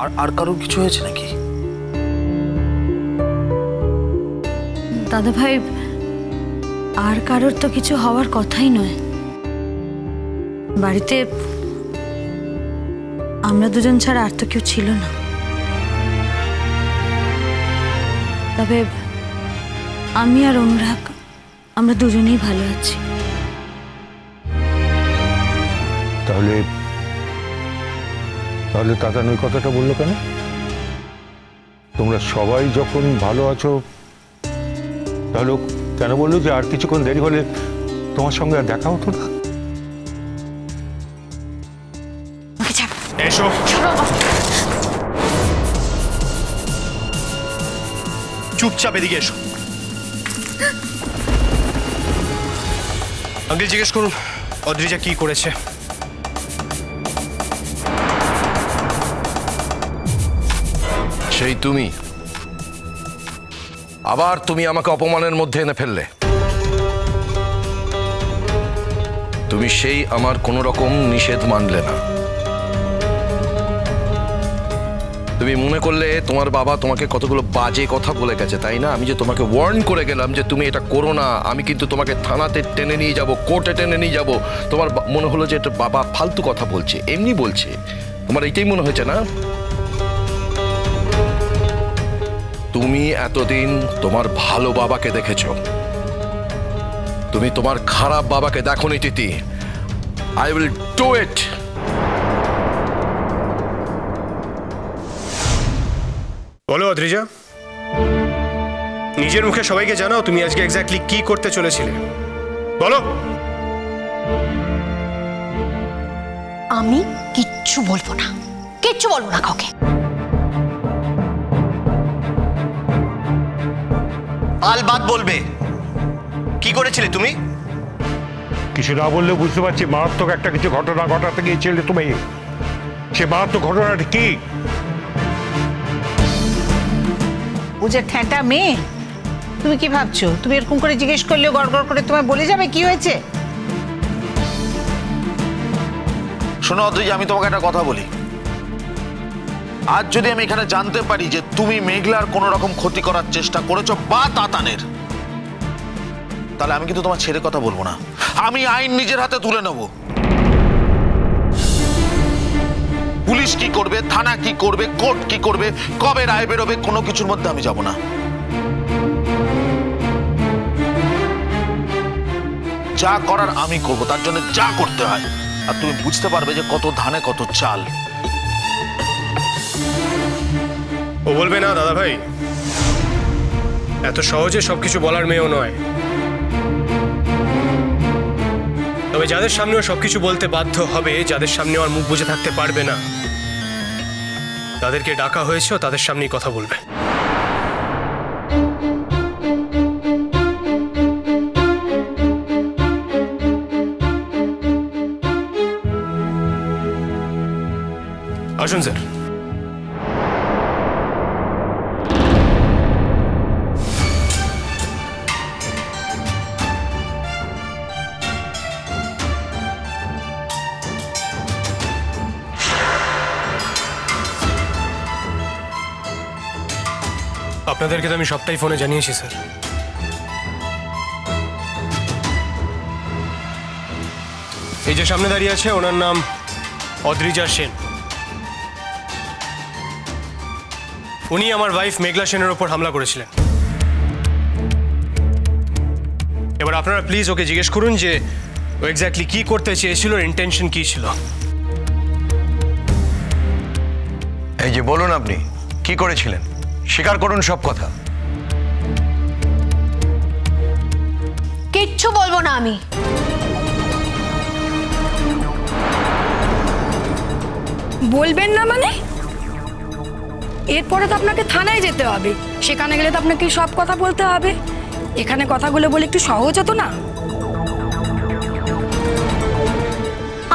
আর কারোর কিছু হয়েছে নাকি? দাদা ভাই, আর কারোর তো কিছু হওয়ার কথাই নয়। বাড়িতে আমরা দুজন ছাড়া আর তো কেউ ছিল না। তবে আমি আর অনুরাগ, আমরা দুজনেই ভালো আছি। তাহলে তাতান ওই কথাটা বললো কেন? তোমরা সবাই যখন ভালো আছো তাহলে কেন বললো যে আর কিছুক্ষণ দেরি হলে তোমার সঙ্গে আর দেখা হতো না? এসো। চুপচাপ এদিকে এসো। আঙ্কেল জিজ্ঞেস করুন অদ্রিজা কি করেছে। সেই তুমি আবার তুমি আমাকে অপমানের মধ্যে এনে ফেললে। তুমি সেই আমার কোনো রকম নিষেধ মানলে না। তুমি মনে করলে তোমার বাবা তোমাকে কতগুলো বাজে কথা বলে গেছে, তাই না? আমি যে তোমাকে ওয়ার্ন করে গেলাম যে তুমি এটা করো না, আমি কিন্তু তোমাকে থানাতে টেনে নিয়ে যাব, কোর্টে টেনে নিয়ে যাব, তোমার মনে হলো যে এটা বাবা ফালতু কথা বলছে, এমনি বলছে। তোমার এইটাই মনে হয়েছে না? তুমি এতদিন তোমার ভালো বাবাকে দেখেছ, তুমি তোমার খারাপ বাবাকে দেখোনি তিতি। I will do it. বলো অদ্রিজা, নিজের মুখে সবাইকে জানাও তুমি আজকে এক্স্যাক্টলি কি করতে চলেছিলে। বলো। আমি কিচ্ছু বলবো না, কিচ্ছু বলবো না কাউকে। আলবাত বলবে। কি করেছিলে তুমি? কিছু না বললে বুঝতে পারছি মারাত্মক একটা কিছু ঘটনা ঘটাতে গিয়েছিলে তুমি। সে মারাত্মক ঘটনাটা কি? ও যে ঠেঁটা মেয়ে, তুমি কি ভাবছো তুমি এরকম করে জিজ্ঞেস করলেও গড়গড় করে তোমায় বলে যাবে কি হয়েছে? শোনো অদ্রিজা, আমি তোমাকে একটা কথা বলি। আজ যদি আমি এখানে জানতে পারি যে তুমি মেঘলার কোন রকম ক্ষতি করার চেষ্টা করেছো বা তাতানের, তাহলে আমি কিন্তু তোমার ছেড়ে কথা বলবো না। আমি আইন নিজের হাতে তুলে নেব। পুলিশ কি করবে, থানা কি করবে, কোর্ট কি করবে, কবে রায় বেরোবে, কোনো কিছুর মধ্যে আমি যাব না। যা করার আমি করব, তার জন্য যা করতে হয়। আর তুমি বুঝতে পারবে যে কত ধানে কত চাল। ও বলবে না দাদা ভাই, এত সহজে সবকিছু বলার মেয়েও নয়। তবে যাদের সামনেও সবকিছু বলতে বাধ্য হবে, যাদের সামনে আর মুখ বুজে থাকতে পারবে না, তাদেরকে ডাকা হয়েছে, তাদের সামনেই কথা বলবে। আসুন স্যার। আপনাদেরকে তো আমি সবটাই ফোনে জানিয়েছি স্যার। এই যে সামনে দাঁড়িয়ে আছে, ওনার নাম অদ্রিজা সেন। উনি আমার ওয়াইফ মেঘলা সেনের উপর হামলা করেছিলেন। এবার আপনারা প্লিজ ওকে জিজ্ঞেস করুন যে ও এক্স্যাক্টলি কি করতে চেয়েছিল, ইন্টেনশন কি ছিল। এই যে বলুন আপনি কি করেছিলেন, স্বীকার করুন সব কথা। কিচ্ছু বলবো না আমি। বলবেন না মানে? এরপরে তো আপনাকে থানায় যেতে হবে, সেখানে গেলে তো আপনাকে সব কথা বলতে হবে। এখানে কথাগুলো বলে একটু সহজ হতো না?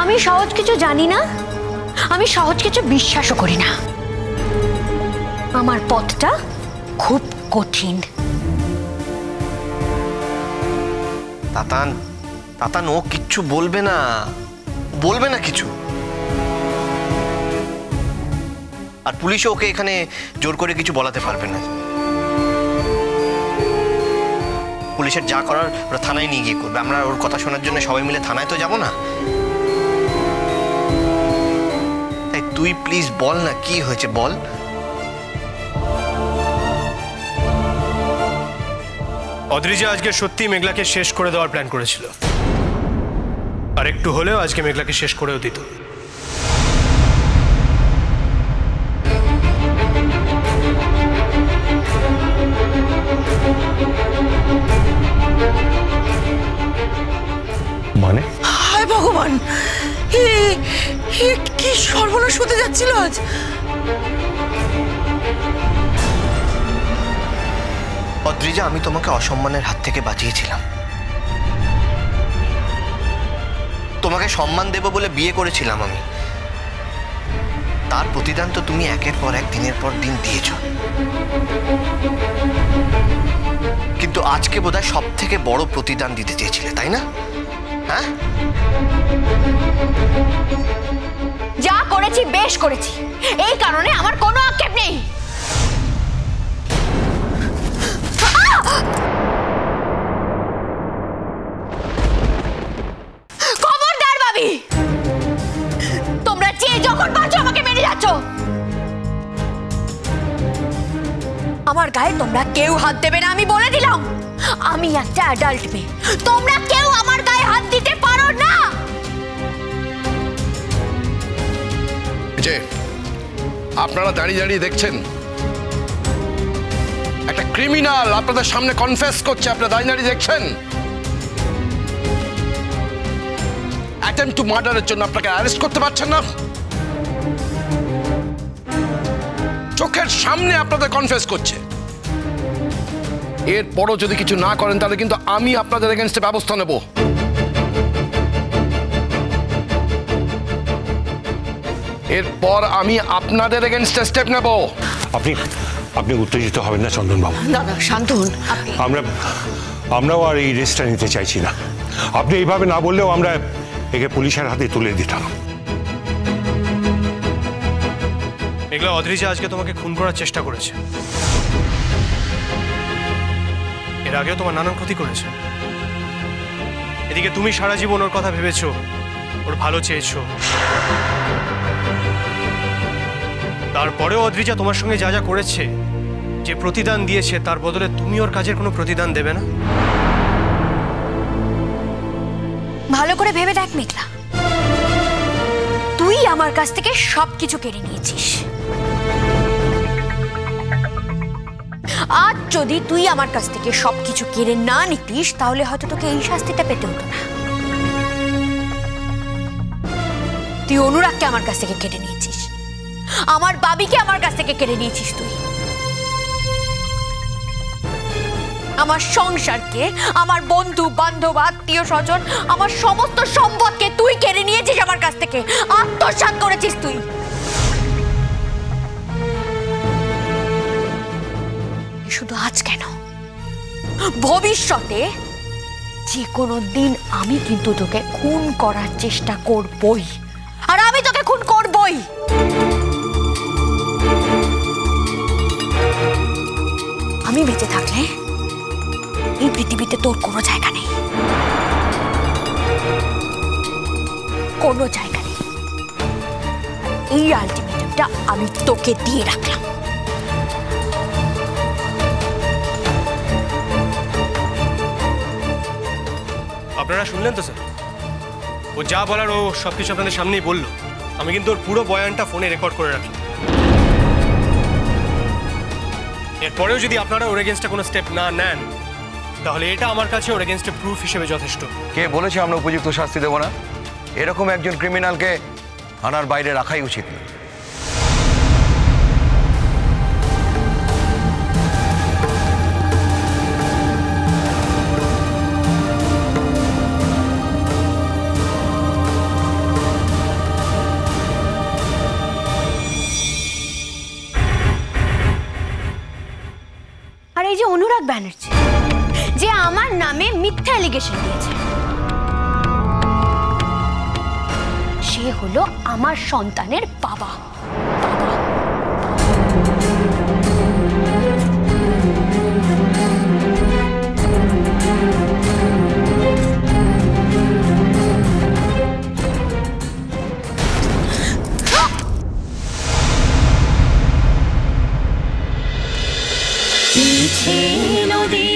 আমি সহজ কিছু জানি না, আমি সহজ কিছু বিশ্বাসও করি না। আমার পথটা খুব কঠিন। তাতান ও কিচ্ছু বলবে না, বলবে না কিছু। আর পুলিশও ওকে এখানে জোর করে কিছু বলাতে পারবে না। পুলিশের যা করার ওরা থানায় নিয়ে গিয়ে করবে। আমরা ওর কথা শোনার জন্য সবাই মিলে থানায় তো যাব না। তাই তুই প্লিজ বল না কি হয়েছে, বল। অদ্রিজা আজকে সত্যি মেঘলাকে শেষ করে দেওয়ার প্ল্যান করেছিল, আর একটু হলেও আজকে মেঘলাকে শেষ করেও দিত। মানে হায় ভগবান, কি সর্বনাশ হতে যাচ্ছিল আজ। অদ্রিজা, আমি তোমাকে অসম্মানের হাত থেকে বাঁচিয়েছিলাম। তোমাকে সম্মান দেব বলে বিয়ে করেছিলাম আমি। তার প্রতিদান তো তুমি একের পর এক দিনের পর দিন দিয়েছ। কিন্তু আজকে বোধহয় সব থেকে বড় প্রতিদান দিতে চেয়েছিলে, তাই না? হ্যাঁ, যা করেছি বেশ করেছি, এই কারণে আমার কোনো আক্ষেপ নেই। খবরদার ভাবি, তোমরা যে যখন পারছো আমাকে মেরে যাচ্ছ। আমার গায়ে তোমরা কেউ হাত দেবে না, আমি বলে দিলাম। আমি একটা অ্যাডাল্ট মেয়ে, তোমরা কেউ আমার গায়ে হাত দিতে পারো না। যে আপনারা দাঁড়িয়ে দাঁড়িয়ে দেখছেন একটা ক্রিমিনাল আপনাদের সামনে কনফেস করছে, আপনারা দাঁড়িয়ে দাঁড়িয়ে দেখছেন। অ্যাটেম্প টু মার্ডারের জন্য আপনাকে অ্যারেস্ট করতে পারছেন না। চোখের সামনে আপনাদের কনফেস করছে। এরপরও যদি কিছু না করেন তাহলে কিন্তু আমি আপনাদের এগেইনস্টে ব্যবস্থা নেব। এরপর আমি আপনাদের এগেইনস্টে স্টেপ নেব। আপনি উত্তেজিত হবেন না চন্দনবাবু। দাদা শান্ত হন। আমরাও আর এই রেস্টটা নিতে চাইছি না। আপনি এইভাবে না বললেও আমরা একে পুলিশের হাতে তুলে দিতাম। মেঘলা, অদ্রিজা আজকে তোমাকে খুন করার চেষ্টা করেছে। এর আগেও তোমার নানান ক্ষতি করেছে। এদিকে তুমি সারা জীবন ওর কথা ভেবেছো, ওর ভালো চেয়েছো। তারপরেও অদ্রিজা তোমার সঙ্গে যা যা করেছে, যে প্রতিদান দিয়েছে, তার বদলে তুমি ওর কাজের কোনো প্রতিদান দেবে না? ভালো করে ভেবে দেখ মেঘলা, তুই আমার কাছ থেকে সবকিছু কেড়ে নিয়েছিস। আজ যদি তুই আমার কাছ থেকে সবকিছু কেড়ে না নিতিস, তাহলে হয়তো তোকে এই শাস্তিটা পেতে হতো না। তুই অনুরাগকে আমার কাছ থেকে কেড়ে নিয়েছিস, আমার বাবিকে আমার কাছ থেকে কেড়ে নিয়েছিস। তুই আমার সংসারকে, আমার বন্ধু বান্ধব আত্মীয় স্বজন, আমার সমস্ত সম্পদকে তুই কেড়ে নিয়েছিস আমার কাছ থেকে, আত্মসাৎ করেছিস তুই। শুধু আজ কেন, ভবিষ্যতে যে কোনো দিন আমি কিন্তু তোকে খুন করার চেষ্টা করবই, আর আমি তোকে খুন করবই। আমি বেঁচে থাকলে এই পৃথিবীতে তোর কোনো জায়গা নেই, কোনো জায়গা নেই। এই আলটিমেটামটা আমি তোকে দিয়ে রাখলাম। আপনারা শুনলেন তো স্যার, ও যা বলার ও সবকিছু আপনাদের সামনেই বললো। আমি কিন্তু ওর পুরো বয়ানটা ফোনে রেকর্ড করে রাখি। এরপরেও যদি আপনারা ওর এগেইনস্টে কোনো স্টেপ না নেন, তাহলে এটা আমার কাছে ওর এগেইনস্টে প্রুফ হিসেবে যথেষ্ট। কে বলেছে আমরা উপযুক্ত শাস্তি দেব না? এরকম একজন ক্রিমিনালকে থানার বাইরে রাখাই উচিত না। আর এই যে অনুরাগ ব্যানার্জি, যে আমার নামে মিথ্যা অ্যালিগেশন দিয়েছে, সে হলো আমার সন্তানের বাবা। নদী